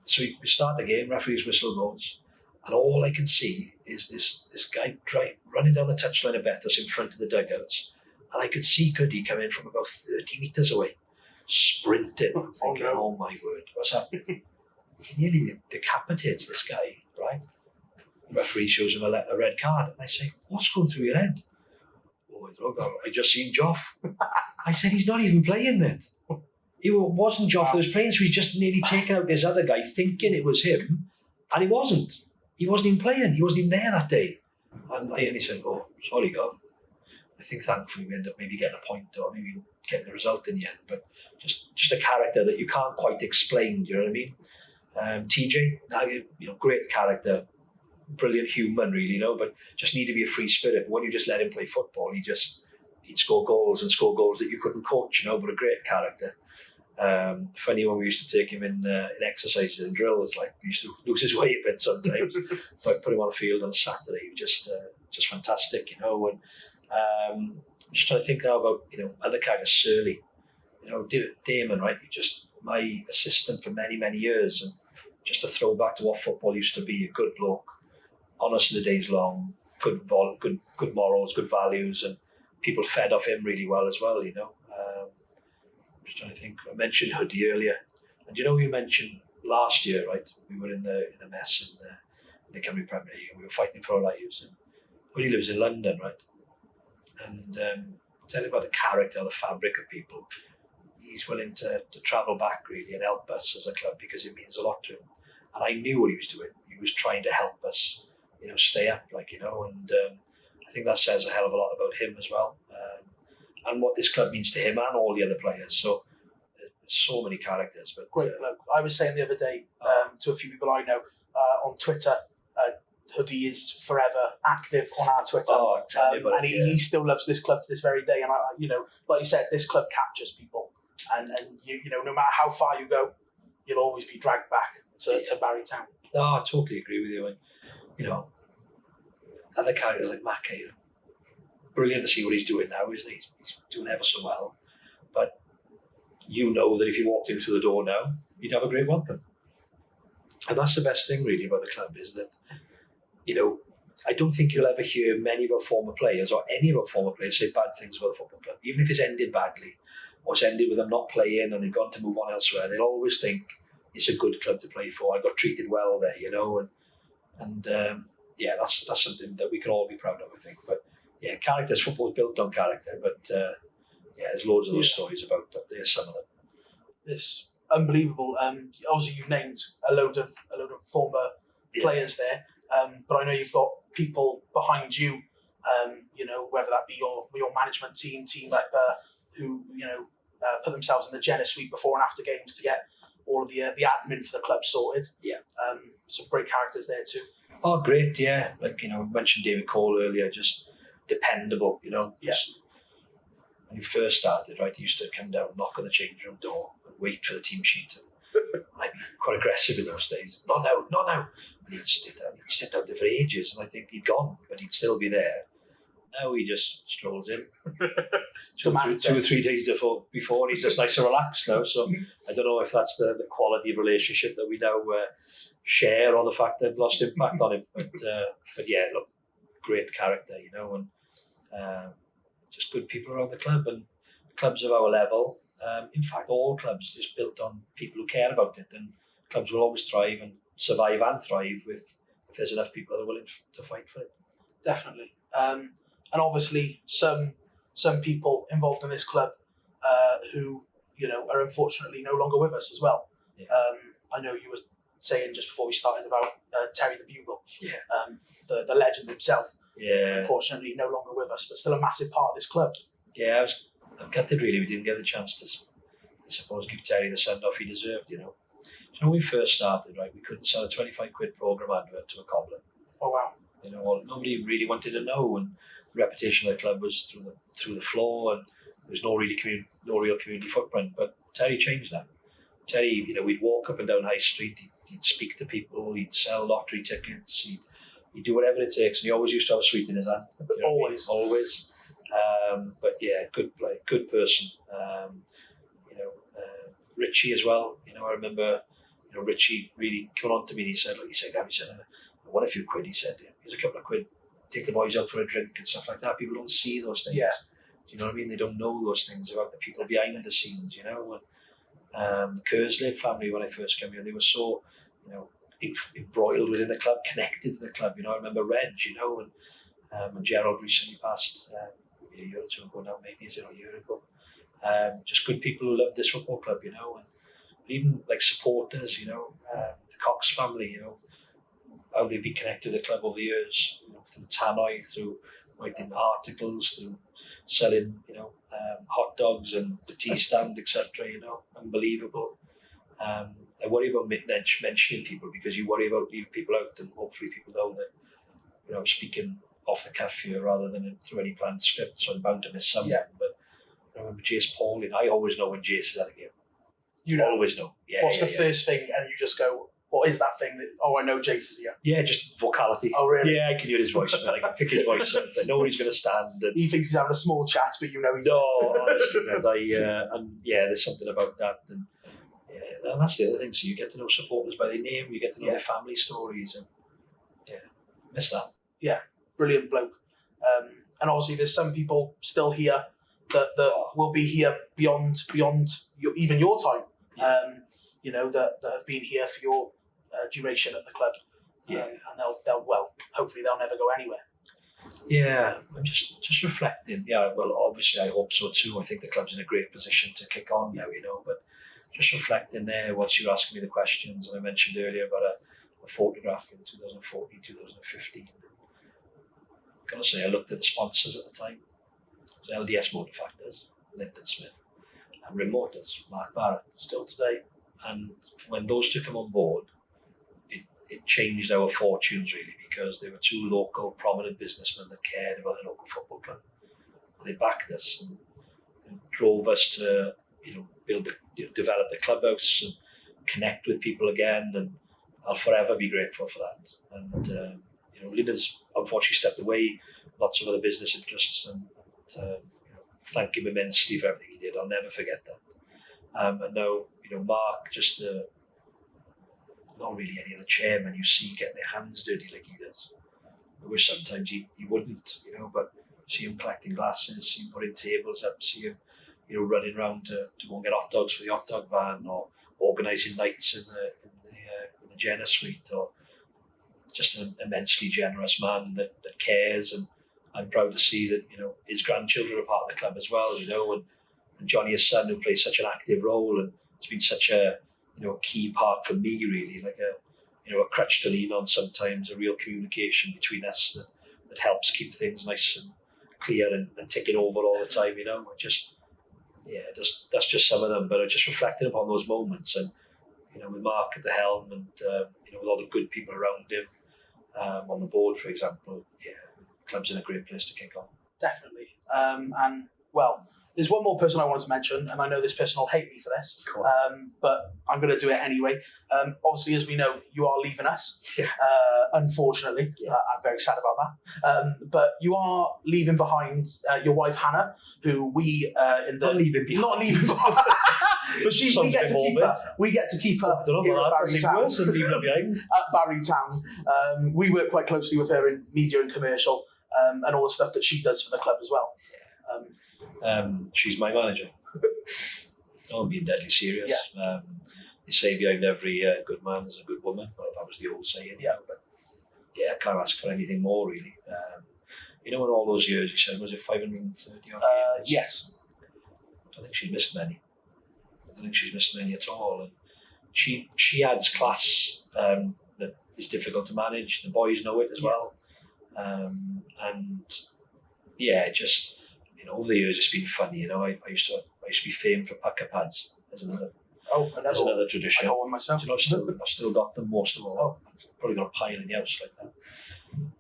So we start the game. Referee's whistle goes, and all I can see is this guy running down the touchline of Betis in front of the dugouts, and I could see Goody come in from about 30 metres away, sprinting. I'm thinking, oh my word, what's happening? He nearly decapitates this guy, right? The referee shows him a red card, and I say, what's going through your head? Oh, I just seen Joff. I said, he's not even playing, mate. It wasn't Joff that was playing, so he's just nearly taken out this other guy thinking it was him, and he wasn't. He wasn't even playing. He wasn't even there that day. And he said, oh, sorry, Gav. I think thankfully we end up maybe getting a point or maybe getting a result in the end, but just a character that you can't quite explain, do you know what I mean? TJ, great character, brilliant human really, but just need to be a free spirit. But when you just let him play football, he'd score goals that you couldn't coach, but a great character. Funny when we used to take him in exercises and drills, like he used to lose his way a bit sometimes, but put him on the field on a Saturday, he was just fantastic, and I'm just trying to think now about other characters. Surly, Damon, right? Just my assistant for many years, and just a throwback to what football used to be. A good bloke, honest the days long, good morals, good values, and people fed off him really well as well. I'm just trying to think. I mentioned Hoodie earlier, and you mentioned last year, right? We were in the mess in the Cymru Premier League, and we were fighting for our lives. And Hoodie lives in London, right? And tell you about the character, the fabric of people. He's willing to travel back really and help us as a club because it means a lot to him. And I knew what he was doing. He was trying to help us, stay up, and I think that says a hell of a lot about him as well, and what this club means to him and all the other players. So there's so many characters. But great bloke. I was saying the other day to a few people I know on Twitter, Hoodie is forever active on our Twitter, and he still loves this club to this very day. And like you said, this club captures people, and no matter how far you go, you'll always be dragged back to Barrytown. No, I totally agree with you. And other characters like Mackay, brilliant to see what he's doing now, isn't he? He's doing ever so well. But that if you walked in through the door now, you'd have a great welcome. And that's the best thing really about the club is that, I don't think you'll ever hear many of our former players or any of our former players say bad things about the football club. Even if it's ended badly or it's ended with them not playing and they've gone to move on elsewhere, they'll always think it's a good club to play for. I got treated well there, and that's something that we can all be proud of, I think. But yeah, characters, football's built on character, but there's loads of those stories about, but there's some of them. It's unbelievable. Obviously you've named a load of former players there, but I know you've got people behind you, whether that be your management team like who put themselves in the Jenner suite before and after games to get all of the admin for the club sorted. Yeah. Some great characters there too. Oh, great, yeah. We mentioned David Cole earlier, just dependable, Yeah. When he first started, right, he used to come down, knock on the change room door and wait for the team sheet. I'd be quite aggressive in those days. Not now. And he'd sit out there for ages, and I think he'd gone, but he'd still be there. Now he just strolls in. 2 or 3 days before, he's just nice and relaxed now. So I don't know if that's the quality of relationship that we now share or the fact that I've lost impact on him. But yeah, look, great character, and just good people around the club. And clubs of our level, in fact, all clubs just built on people who care about it. And clubs will always thrive and survive and thrive if there's enough people that are willing to fight for it. Definitely. And obviously some people involved in this club who are unfortunately no longer with us as well. Yeah. I know you were saying just before we started about Terry the Bugle, yeah, the legend himself. Yeah, unfortunately no longer with us, but still a massive part of this club. Yeah, I'm gutted really. We didn't get the chance to, I suppose, give Terry the send off he deserved. So when we first started, right, we couldn't sell a 25 quid programme advert to a cobbler. Oh wow. Nobody really wanted to know, and the reputation of the club was through the floor, and there was no real community footprint. But Terry changed that. Terry, we'd walk up and down High Street, he'd speak to people, he'd sell lottery tickets, he'd do whatever it takes, and he always used to have a sweet in his hand. Always. Always. But yeah, good play, good person. Richie as well. I remember, Richie really coming on to me and he said, Gavin, I won a few quid. He said, here's a couple of quid, take the boys out for a drink and stuff like that. People don't see those things. Yeah. Do you know what I mean? They don't know those things about the people behind the scenes, And the Kerslake family, when I first came here, they were so, embroiled within the club, connected to the club. I remember Reg, and Gerald recently passed, maybe a year or two ago now, maybe is it a year ago. Just good people who love this football club, and even like supporters, the Cox family, how they've been connected to the club over the years, through tannoy, through writing articles, through selling, hot dogs and the tea stand, etc. Unbelievable. I worry about mentioning people because you worry about leaving people out, and hopefully people know that I'm speaking off the cuff here rather than through any planned script, so I'm bound to miss something. Yeah. But I remember Jace Pauling. I always know when Jace is at a game. Always know. Yeah. What's the first thing, and you just go, what is that thing that? Oh, I know Jace is here. Yeah, just vocality. Oh, really? Yeah, I can hear his voice. I can pick his voice up. I know when he's going to stand. And He thinks he's having a small chat, but he's no, honestly, there's something about that, and that's the other thing. So you get to know supporters by their name, you get to know their family stories, and miss that. Yeah, brilliant bloke. And obviously, there's some people still here that will be here beyond even your time. That have been here for your duration at the club. And they'll hopefully they'll never go anywhere. Yeah, I'm just reflecting. Yeah, well, obviously I hope so too. I think the club's in a great position to kick on now, but just reflecting there once you were asking me the questions, and I mentioned earlier about a photograph in 2014, 2015. I've got to say, I looked at the sponsors at the time. It was LDS Motor Factors, Linton Smith, and Rim Motors, Mark Barrett. Still today. And when those two come on board, it changed our fortunes really, because they were two local prominent businessmen that cared about the local football club. And they backed us and drove us to develop the clubhouse and connect with people again, and I'll forever be grateful for that. And Linda's unfortunately stepped away, lots of other business interests, and thank him immensely for everything he did. I'll never forget that. And now, Mark, just not really any other chairman you see getting their hands dirty like he does. I wish sometimes he wouldn't, but see him collecting glasses, see him putting tables up, see him, running around to go and get hot dogs for the hot dog van, or organising nights in the Jenna suite, or just an immensely generous man that cares. And I'm proud to see that his grandchildren are part of the club as well, and Johnny, his son, who plays such an active role, and it's been such a key part for me really, like a crutch to lean on sometimes, a real communication between us that helps keep things nice and clear and ticking over all the time. That's just some of them, but I just reflected upon those moments, and with Mark at the helm, and with all the good people around him on the board, for example, club's in a great place to kick on. Definitely. And well, there's one more person I wanted to mention, and I know this person will hate me for this, but I'm going to do it anyway. Obviously, as we know, you are leaving us, unfortunately. I'm very sad about that. But you are leaving behind your wife, Hannah, who we Not leaving behind. But we get to keep her. We get to keep her here at Barrytown. We work quite closely with her in media and commercial, and all the stuff that she does for the club as well. She's my manager. I'm being deadly serious. They say behind every good man is a good woman. Well, that was the old saying. But I can't ask for anything more really. In all those years, you said, was it 530 odd games? Yes. I don't think she's missed many. At all. And she adds class that is difficult to manage. The boys know it as well. Just over the years it's been funny. I used to be famed for pucker pads as another tradition. I got one myself. I've still got them, most of all. I've probably got a pile in the house like that.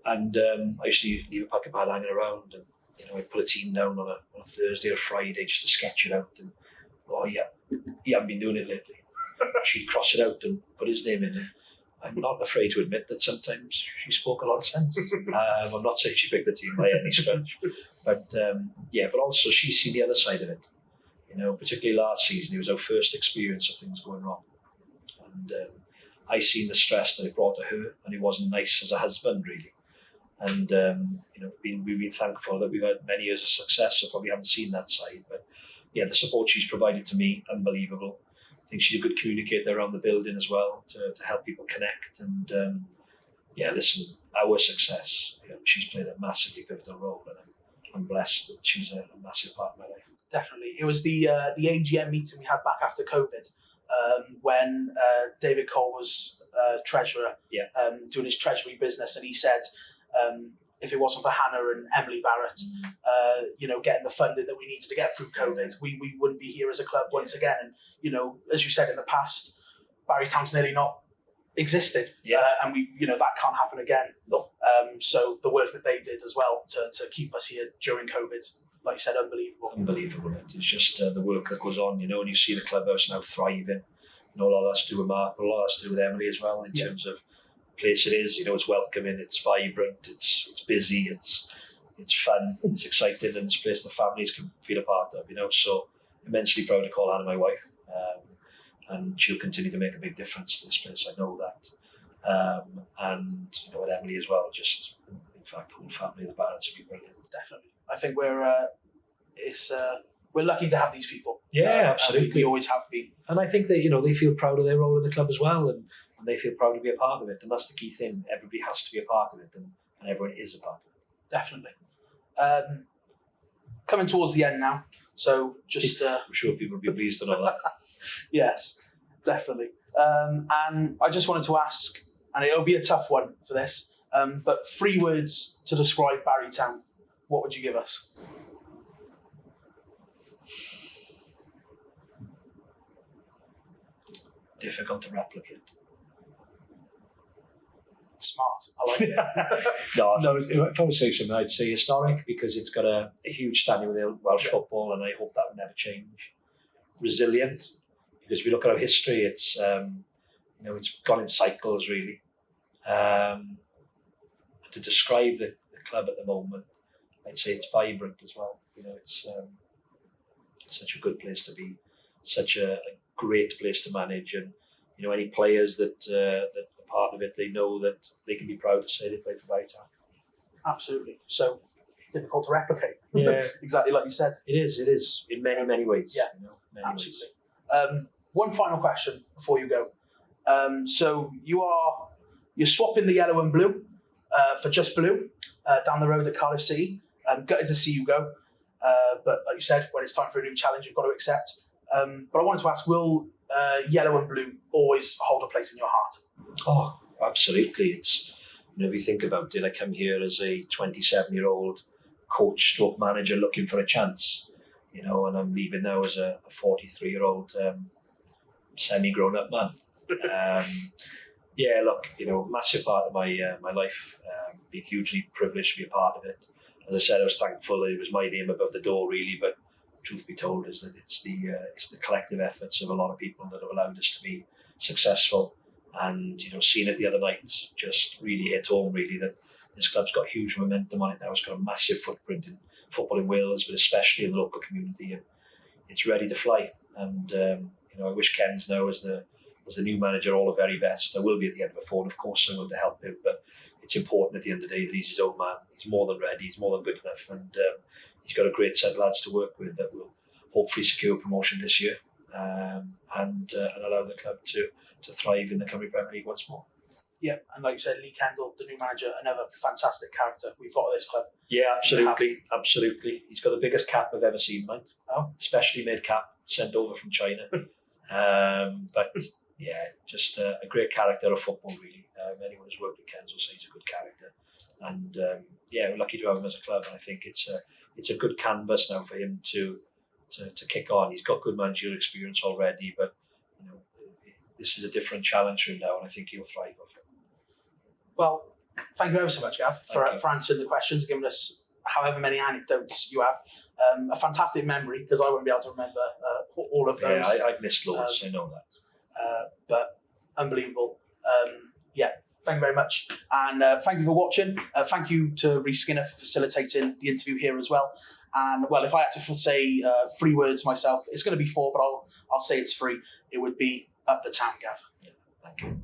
And I used to leave a pucker pad hanging around, and I'd put a team down on a Thursday or Friday just to sketch it out. And oh yeah, he hasn't been doing it lately. She'd cross it out and put his name in it. I'm not afraid to admit that sometimes she spoke a lot of sense. I'm not saying she picked the team by any stretch, but but also she's seen the other side of it. Particularly last season, it was our first experience of things going wrong, and I seen the stress that it brought to her, and it wasn't nice as a husband really. And we've been thankful that we've had many years of success, so probably haven't seen that side. But yeah, the support she's provided to me, unbelievable. I think she's a good communicator around the building as well to help people connect. And listen, our success, she's played a massively pivotal role, and I'm blessed that she's a massive part of my life. Definitely. It was the AGM meeting we had back after COVID when David Cole was treasurer, doing his treasury business, and he said, if it wasn't for Hannah and Emily Barrett, getting the funding that we needed to get through COVID, we wouldn't be here as a club once again. And, as you said in the past, Barrytown's nearly not existed. And that can't happen again. No. So the work that they did as well to keep us here during COVID, like you said, unbelievable. Unbelievable. It's just the work that goes on, and you see the clubhouse now thriving. A lot of that's to do with Mark, but a lot of that's to do with Emily as well, in terms of the place it is. It's welcoming, it's vibrant, it's busy, it's fun, it's exciting, and it's a place the families can feel a part of. So immensely proud to call Hannah my wife, and she'll continue to make a big difference to this place. I know that, and with Emily as well. Just in fact, the whole family, the Barretts, will be brilliant. Definitely, I think we're lucky to have these people. Yeah, absolutely. We always have been. And I think that, they feel proud of their role in the club as well, and they feel proud to be a part of it. And that's the key thing. Everybody has to be a part of it, and everyone is a part of it. Definitely. Coming towards the end now, so just... I'm sure people will be pleased to know that. Yes, definitely. And I just wanted to ask, and it'll be a tough one for this, but 3 words to describe Barrytown. What would you give us? Difficult to replicate. Smart. I like it. No, if I would say something, I'd say historic, because it's got a huge standing within Welsh football, and I hope that would never change. Resilient, because if you look at our history, it's it's gone in cycles really. To describe the club at the moment, I'd say it's vibrant as well. It's such a good place to be, such a great place to manage, and any players that are part of it, they know that they can be proud to say they played for Barrytown. Absolutely. So difficult to replicate. Yeah, exactly like you said. It is in many ways. Yeah, many absolutely. Ways. One final question before you go. So you're swapping the yellow and blue for just blue down the road at Cardiff City. Gutted to see you go, but like you said, when it's time for a new challenge, you've got to accept. But I wanted to ask, will yellow and blue always hold a place in your heart? Oh, absolutely. It's, if you think about it, I come here as a 27-year-old coach stroke manager looking for a chance, and I'm leaving now as a 43-year-old semi-grown up man. Massive part of my life, being hugely privileged to be a part of it. As I said, I was thankful that it was my name above the door really, but truth be told is that it's the collective efforts of a lot of people that have allowed us to be successful. And seeing it the other night just really hit home really, that this club's got huge momentum on it now. It's got a massive footprint in football in Wales, but especially in the local community, and it's ready to fly. And I wish Ken's now as the new manager all the very best. I will be at the end of a phone, of course, I will, to help him, but it's important at the end of the day that he's his own man. He's more than ready, he's more than good enough, and he's got a great set of lads to work with that will hopefully secure promotion this year, and allow the club to thrive in the Cymru Premier League once more. Yeah, and like you said, Lee Kendall, the new manager, another fantastic character we've got at this club. Yeah, absolutely. He's got the biggest cap I've ever seen, mind. Oh, specially made cap, sent over from China. But yeah, just a great character of football, really. Anyone who's worked with Ken will say he's a good character, and we're lucky to have him as a club. And I think it's a good canvas now for him to kick on. He's got good managerial experience already, but this is a different challenge for him now, and I think he'll thrive off it. Well, thank you ever so much, Gav, for answering the questions, giving us however many anecdotes you have. A fantastic memory, because I won't be able to remember all of those. Yeah, I've missed loads. I know that. But unbelievable. Thank you very much. And thank you for watching. Thank you to Rhys Skinner for facilitating the interview here as well. And well, if I had to say 3 words myself, it's going to be 4, but I'll say it's 3. It would be up the town, Gav. Thank you.